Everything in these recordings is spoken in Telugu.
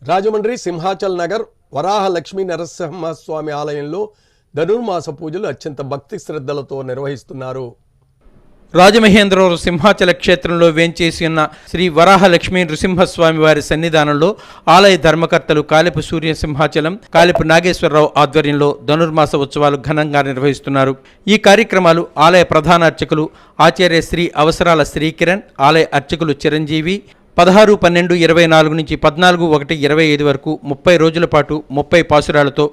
రాజమండ్రి సింహాచల్ నగర్ వరాహ లక్ష్మీ నరసింహస్వామి ఆలయంలో ధనుర్మాస పూజలు అత్యంత భక్తి శ్రద్ధలతో నిర్వహిస్తున్నారు. రాజమహేంద్రవరం సింహాచల క్షేత్రంలో వేంచేసి ఉన్న శ్రీ వరాహ లక్ష్మీ నృసింహస్వామి వారి సన్నిధానంలో ఆలయ ధర్మకర్తలు కాలిపు సూర్య సింహాచలం, కాలిపు నాగేశ్వరరావు ఆధ్వర్యంలో ధనుర్మాస ఉత్సవాలు ఘనంగా నిర్వహిస్తున్నారు. ఈ కార్యక్రమాలు ఆలయ ప్రధాన అర్చకులు ఆచార్య శ్రీ అవసరాల శ్రీకిరణ్, ఆలయ అర్చకులు చిరంజీవి 16-12-24 నుంచి 14-1-25 వరకు 30 రోజుల పాటు 30 పాసురాలతో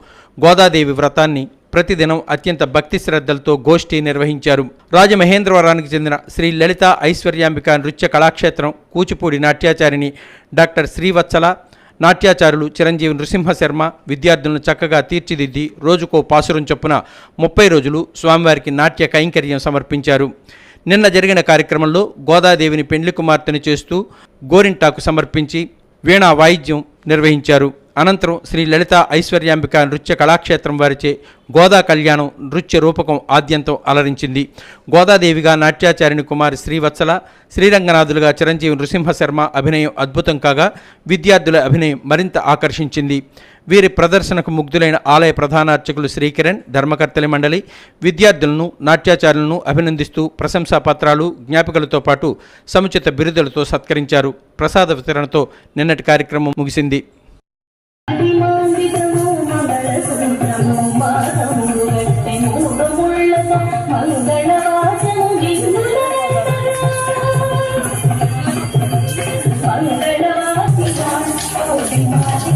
గోదాదేవి వ్రతాన్ని ప్రతిదినం అత్యంత భక్తి శ్రద్ధలతో గోష్ఠి నిర్వహించారు. రాజమహేంద్రవరానికి చెందిన శ్రీ లలిత ఐశ్వర్యాంబిక నృత్య కళాక్షేత్రం కూచిపూడి నాట్యాచారిణి డాక్టర్ శ్రీవత్సల, నాట్యాచారులు చిరంజీవి నృసింహశర్మ విద్యార్థులను చక్కగా తీర్చిదిద్ది రోజుకో పాసురం చొప్పున 30 రోజులు స్వామివారికి నాట్య కైంకర్యం సమర్పించారు. నిన్న జరిగిన కార్యక్రమంలో గోదాదేవిని పెండ్లి కుమార్తెను చేస్తూ గోరింటాకు సమర్పించి వీణా వాయిద్యం నిర్వహించారు. అనంతరం శ్రీ లలిత ఐశ్వర్యాంబిక నృత్య కళాక్షేత్రం వారిచే గోదా కళ్యాణం నృత్య రూపకం ఆద్యంతం అలరించింది. గోదాదేవిగా నాట్యాచారిణి కుమారి శ్రీవత్సల, శ్రీరంగనాథులుగా చిరంజీవి నృసింహశర్మ అభినయం అద్భుతం కాగా విద్యార్థుల అభినయం మరింత ఆకర్షించింది. వీరి ప్రదర్శనకు ముగ్ధులైన ఆలయ ప్రధాన అర్చకులు శ్రీకిరణ్, ధర్మకర్తలి మండలి విద్యార్థులను, నాట్యాచారులను అభినందిస్తూ ప్రశంసా పత్రాలు, జ్ఞాపికలతో పాటు సముచిత బిరుదులతో సత్కరించారు. ప్రసాద వితరణతో నిన్నటి కార్యక్రమం ముగిసింది. Thank you.